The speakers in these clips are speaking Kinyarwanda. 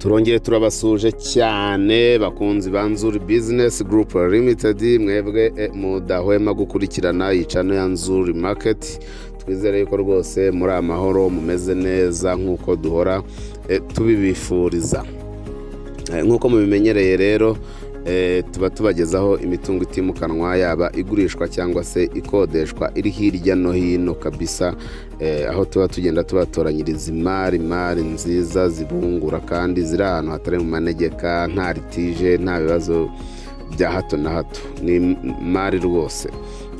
turongeye turabasuje cyane bakunzi banzuri business group limited mwebwe mudahwema gukurikirana icano ya Nzuri market. Twizere yuko rwose muri amahoro mumeze neza nkuko duhora tubibifuriza. Nkuko mubimenyereye rero tuba tubagezaho imitungo itimukanwa yaba igurishwa cyangwa se ikodeshwa iri hirya no hino kabisa, aho tuba tugenda tubatoranyiriza imari nziza zibungura kandi ziri ahantu hatari mu manegeka, nta litije, nta bibazo bya hato na hato, ni imari rwose.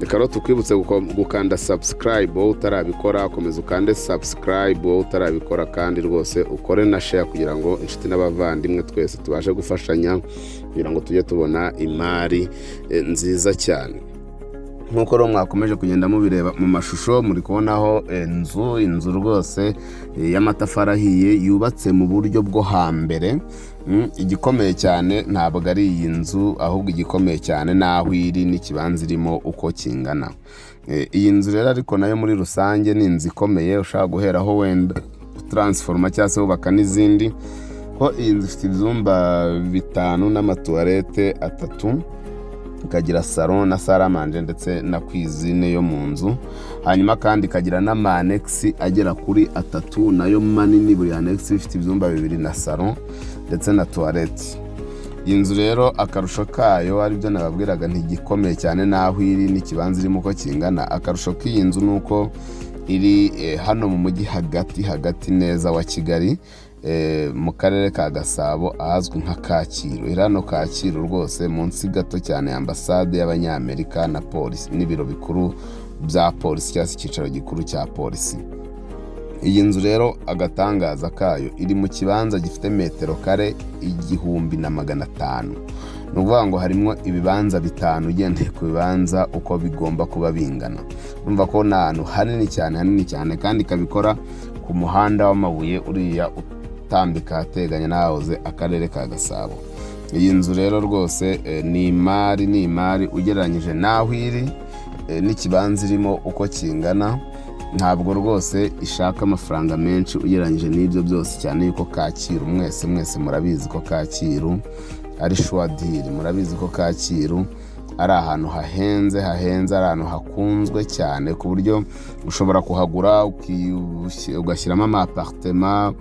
Reka rero tukwibutse gukanda subscribe wowe utarabikora, komeza ukande subscribe wowe utarabikora, kandi rwose ukore na share kugira ngo inshuti n'abavandimwe twese tubashe gufashanya kugira ngo tujye tubona imari nziza cyane. Nkuko rero mwakomeje kugenda mubireba mu mashusho, muri kubonaho inzu rwose y'amatafari ahiye yubatse mu buryo bwo hambere. Igikomeye cyane ntabwo ari iyi nzu, ahubwo igikomeye cyane naho iri n'ikibanza irimo uko kingana. Iyi nzu rero ariko nayo muri rusange ni inzu ikomeye, ushaka guheraho wenda transforma cyangwa se wubaka n'izindi. Ko iyi nzu ifite ibyumba 5 n'amatuwarete 3, ikagira salon na saramanje ndetse na cuisine yo mu nzu, hanyuma kandi ikagira n'amanex agera kuri 3 nayo manini, buri annex ifite ibyumba 2 na salon ndetse na toilette. Iyi nzu rero akarusho kayo ari byo nababwiraga, ntigikomeye cyane naho iri n'ikibanza irimo uko kingana. Akarusho k'iyi nzu nuko iri hano mu mujyi hagati neza wa Kigali, mu karere ka Gasabo ahazwi nka Kacyiru. Iri hano Kacyiru rwose munsi gato cyane ambasade y'Abanyamerika na polisi n'ibiro bikuru bya polisi cyangwa se icyicaro gikuru cya polisi. Iyi nzu rero agatangaza kayo iri mu kibanza gifite metero kare 1500. Ni ukuvuga ngo harimo ibibanza 5 ugendeye ku bibanza uko bigomba kuba bingana. Urumva ko ni ahantu hanini cyane kandi kabikora ku muhanda w'amabuye uriya utambika ateganya n'ahoze akarere ka Gasabo. Iyi nzu rero rwose ni imari ugereranyije naho iri n'ikibanza irimo uko kingana. Ntabwo rwose ishaka amafaranga menshi ugereranyije n'ibyo byose, cyane yuko Kacyiru mwese murabizi ko Kacyiru ari shwadiri, murabizi ko Kacyiru ari ahantu hahenze, ari ahantu hakunzwe cyane ku buryo ushobora kuhagura ugashyiramo amapartema,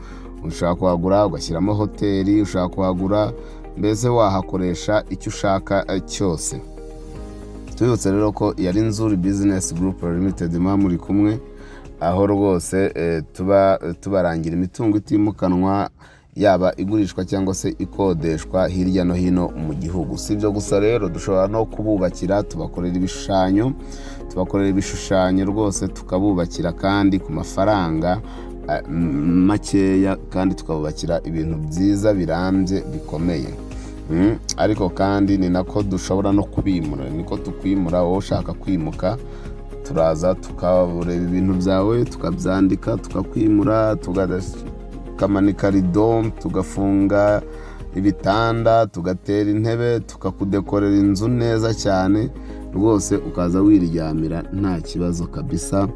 ushaka kuhagura ugashyiramo hoteli, ushaka kuhagura mbese wahakoresha icyo ushaka cyose. Tubibutse rero ko yari Nzuri business group limited muri kumwe, aho rwose tubarangira imitungo itimukanwa yaba igurishwa cyangwa se ikodeshwa hirya no hino mu gihugu. Si ibyo gusa rero, dushobora no kububakira, tubakorera ibishushanyo rwose, tukabubakira kandi ku mafaranga makeya, kandi tukabubakira ibintu byiza birambye bikomeye. Ariko kandi ni nako dushobora no kubimura, niko tukwimura. Wowe ushaka kwimuka, turaza tukabureba ibintu byawe, tukabyandika, tukakwimura, tukamanika rido, tugafunga ibitanda, tugatera intebe, tukakudekorera inzu neza cyane rwose, ukaza wiryamira nta kibazo kabisa.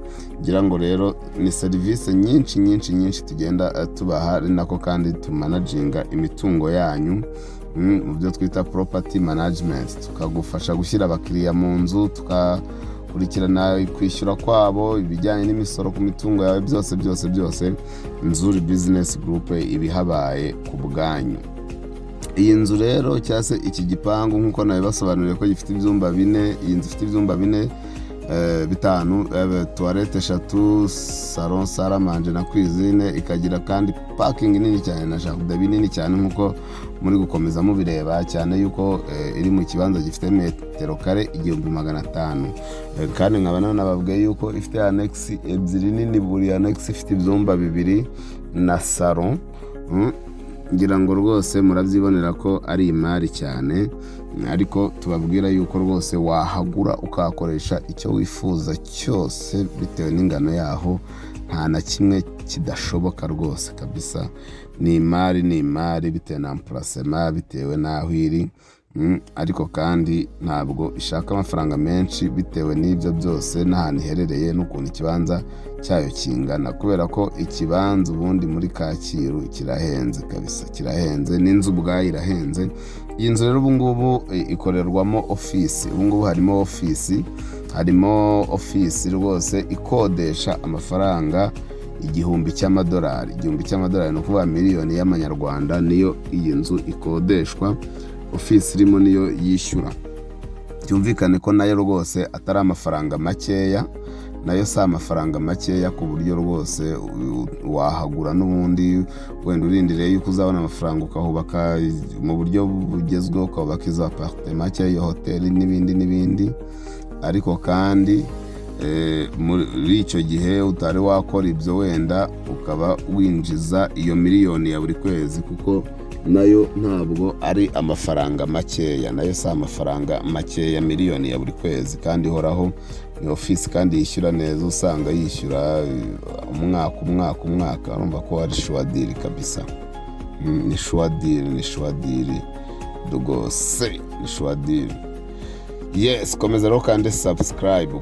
Ngira ngo rero ni serivisi nyinshi tugenda tubaha, ari nako kandi tumanaginga imitungo yanyu mu byo twita property management. Tukagufasha gushyira abakiriya mu nzu, tukakurikirana kwishyura kwabo, ibijyanye n'imisoro ku mitungo yawe, byose Nzuri business group ibihabaye ku bwanyu. Iyi nzu rero cyangwa se iki gipangu nkuko nabibasobanuriye ko gifite ibyumba 4, iyi nzu ifite ibyumba 5, toilette 3, salon, saramanje na cuisine, ikagira kandi parking nini cyane na jardin binini cyane nkuko muri gukomeza mubireba, cyane yuko iri mu kibanza gifite metero kare 1500. Kandi nkabana nababwiye yuko ifite annex 2 nini, buri annex ifite ibyumba 2 na salon. Ngira ngo rwose murabyibonera ko ari imari cyane, ariko tubabwira yuko rwose wahagura ukakoresha icyo wifuza cyose bitewe n'ingano yaho, nta na kimwe kidashoboka rwose kabisa. Ni imari bitewe na emplacement, bitewe naho iri. ariko kandi ntabwo ishaka amafaranga menshi bitewe n'ibyo byose n'ahantu iherereye n'ukuntu ikibanza cyayo kingana, kubera ko ikibanza ubundi muri Kacyiru kirahenze kabisa, kirahenze, n'inzu ubwayo irahenze. Iyi nzu rero ubungubu ikorerwamo ofisi, ubungubu harimo ofisi rwose ikodesha amafaranga 1,000 cy'amadolari. 1,000 cy'amadolari ni ukuvuga miliyoni y'amanyarwanda niyo iyi nzu ikodeshwa, ofisi irimo niyo yishyura. Byumvikane ko nayo rwose atari amafaranga makeya, nayo si amafaranga makeya ku buryo rwose wahagura n'ubundi wenda urindiriye yuko uzabona amafaranga ukahubaka mu buryo bugezweho, ukahubaka izo apartment cyangwa iyo hoteli n'ibindi. Ariko kandi muri icyo gihe utari wakora ibyo wenda ukaba winjiza iyo miliyoni ya buri kwezi, kuko nayo ntabwo ari amafaranga makeya, nayo si amafaranga makeya, miliyoni ya buri kwezi kandi ihoraho. Ni ofisi kandi yishyura neza, usanga yishyura umwaka urumva ko ari shwadiri kabisa. Ni shwadiri rwose, ni shwadiri. Yes, komeza rero ukande subscribe,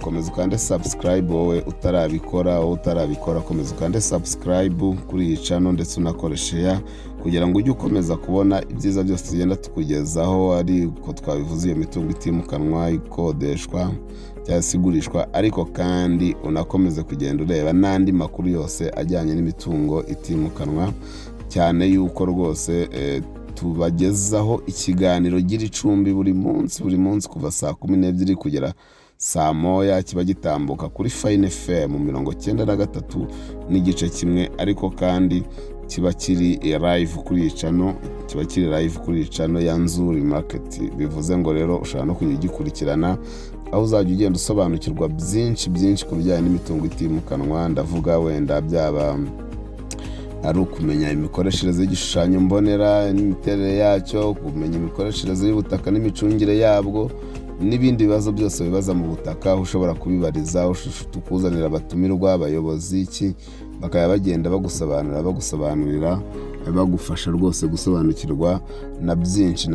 wowe utarabikora komeza ukande subscribe kuri iyi channel, ndetse unakore share kugira ngo ujye ukomeza kubona ibyiza byose tugenda tukugezaho, ari uko twabivuze iyo mitungo itimukanwa, ikodeshwa cyangwa se igurishwa, ariko kandi unakomeze kugenda ureba n'andi makuru yose ajyanye n'imitungo itimukanwa, cyane yuko rwose tubagezaho ikiganiro gira icumbi buri munsi kuva saa 12 kugera saa 1 kiba gitambuka kuri Fine FM 93.1, ariko kandi kiba kiri live kuri iyi channel ya Nzuri Market. Bivuze ngo rero ushobora no kugikurikirana, aho uzajya ugenda usobanukirwa byinshi ku bijyanye n'imitungo itimukanwa. Ndavuga wenda byaba ari ukumenya imikoreshereze y'igishushanyo mbonera n'imiterere yacyo, kumenya imikoreshereze y'ubutaka n'imicungire yabwo, n'ibindi bibazo byose bibaza mu butaka ushobora kubibariza, tukuzanira abatumirwa, abayobozi iki, bakaba bagenda bagusobanurira, bagufasha rwose gusobanukirwa na byinshi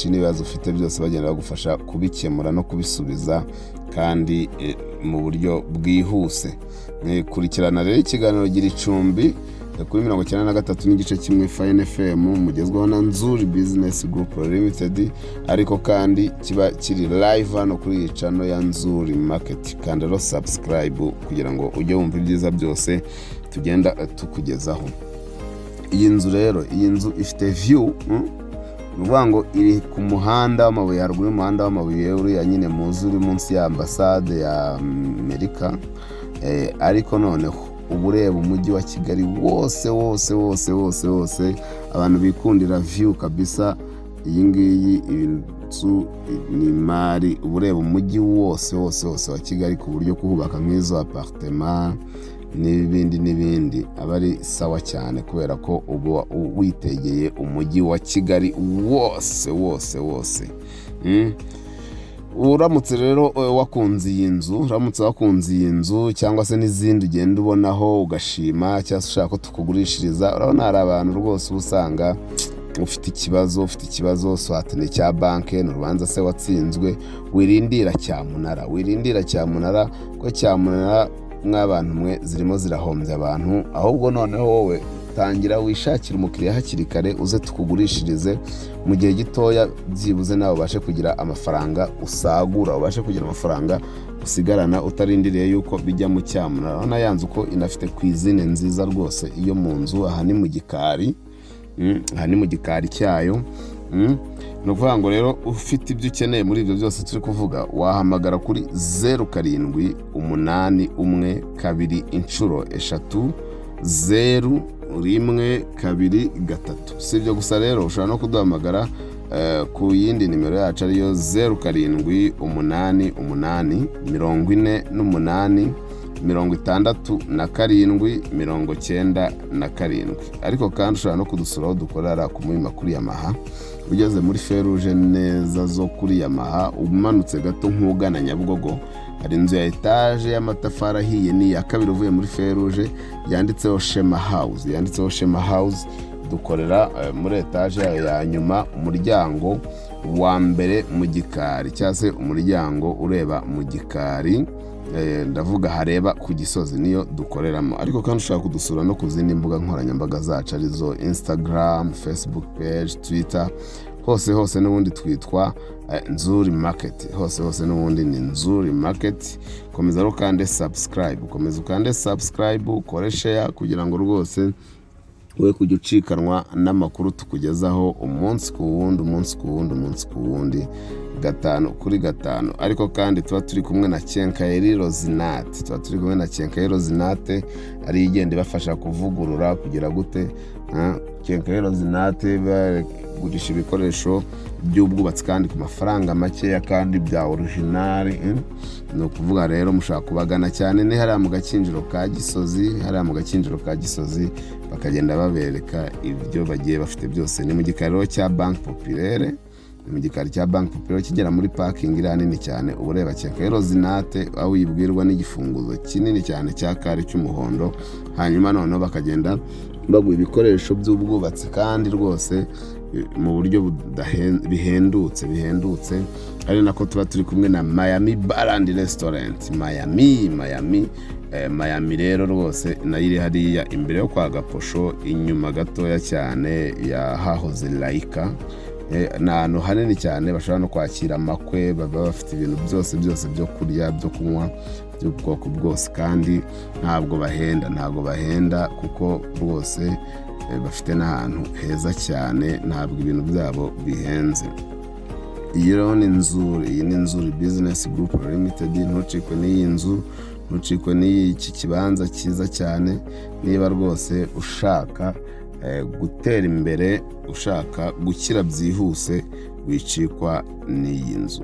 n'ibibazo ufite byose, bagenda bagufasha kubikemura no kubisubiza kandi mu buryo bwihuse. Kurikirana rero ikiganiro gira icumbi kuri 93.1 Fine FM mugezweho na Nzuri Business Group Limited, ariko kandi kiba kiri live hano kuri iyi channel ya Nzuri Market. Kandi rero subscribe kugira ngo ujye wumva ibyiza byose tugenda tukugezaho. Iyi nzu ifite view, nuvuga ngo iri ku muhanda w'amabuye, haruguru y'umuhanda w'amabuye uri nyine uri munsi ya ambasade ya Amerika, ariko noneho uba ureba umujyi wa Kigali wose, abantu bikundira view kabisa. Iyi ngiyi inzu ni mari, uba ureba umujyi wose wa Kigali, ku buryo kuhubaka nk'izo apartment n'ibindi aba ari sawa cyane, kubera ko uba witegeye umujyi wa Kigali wose. Uramutse rero wakunze iyi nzu cyangwa se n'izindi ugenda ubonaho ugashima, cyangwa se ushaka ko tukugurishiriza, urabona hari abantu rwose usanga ufite ikibazo swatene cya banke, n'urubanza se watsinzwe, wirindira cyamunara, ko cyamunara mw'abantu mwe zirimo zirahombya abantu. Ahubwo noneho wowe tangira wishakira umukiriya hakiri kare, uze tukugurishirize mu gihe gitoya, byibuze nawe ubashe kugira amafaranga usagura, ubashe kugira amafaranga usigarana, utarindiriye yuko bijya mu cyamunara. Urabona yanze uko inafite kwizine nziza rwose, iyo mu nzu. Aha ni mu gikari cyayo. Ni ukuvuga ngo rero ufite ibyo ukeneye muri ibyo byose turi kuvuga, wahamagara kuri 0781230123. Si ibyo gusa rero, ushobora no kuduhamagara ku yindi nimero yacu ariyo 0788486797. Ariko kandi ushobora no kudusura aho dukorera ku Muhima kuri Yamaha, ugeze muri feruje neza zo kuri Yamaha, umanutse gato nk'ugana Nyabugogo, hari inzu ya etaje y'amatafari ahiye, ni iya kabiri uvuye muri feruje, yanditseho Shema House. Dukorera muri etaje ya nyuma, umuryango wa mbere mu gikari cyangwa se umuryango ureba mu gikari, ndavuga hareba ku Gisozi niyo dukoreramo. Ariko kandi ushaka kudusura no ku zindi mbuga nkoranyambaga zacu arizo Instagram, Facebook page, Twitter, hose n'ubundi twitwa Nzuri Market, hose n'ubundi ni Nzuri Market. Komeza rero kandi subscribe, ukore share kugira ngo rwose we kujya ucikanwa n'amakuru tukugezaho umunsi ku wundi, gatanu kuri gatanu. Ariko kandi tuba turi kumwe na Kenkayeri Rozinate, ari igenda ibafasha kuvugurura kugira gute. Kenkayeri Rozinate bagurisha ibikoresho by'ubwubatsi kandi ku mafaranga makeya kandi bya original. Ni ukuvuga rero mushaka kubagana cyane ni hariya mu Gakinjiro ka Gisozi, bakagenda babereka ibyo bagiye bafite byose. Ni mu gikari cya Bank Populaire, kigera muri parking iri hanini cyane ureba Kenkayeri Rozinate, aho uyibwirwa n'igifunguzo kinini cyane cya kare cy'umuhondo. Hanyuma noneho bakagenda baguha ibikoresho by'ubwubatsi kandi rwose mu buryo bihendutse. Ari nako tuba turi kumwe na Miami Bar and Restaurant. Miami rero rwose nayo iri hariya imbere yo kwa Gaposho, inyuma gatoya cyane ya hahoze Laika. Ni ahantu hanini cyane bashobora no kwakira amakwe, baba bafite ibintu byose byo kurya byo kunywa by'ubwoko bwose, kandi ntabwo bahenda kuko rwose bafite n'ahantu heza cyane, ntabwo ibintu byabo bihenze. Iyi rero ni Nzuri Business Group Limited. Ntucikwe n'iyi nzu, ntucikwe n'iki kibanza cyiza cyane. Niba rwose ushaka gutera imbere, ushaka gukira byihuse, wicikwa n'iyi nzu.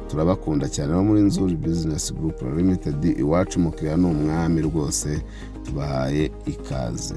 Turabakunda cyane bo muri Nzuri Business Group Limited. Iwacu umukiriya ni umwami rwose, tubahaye ikaze.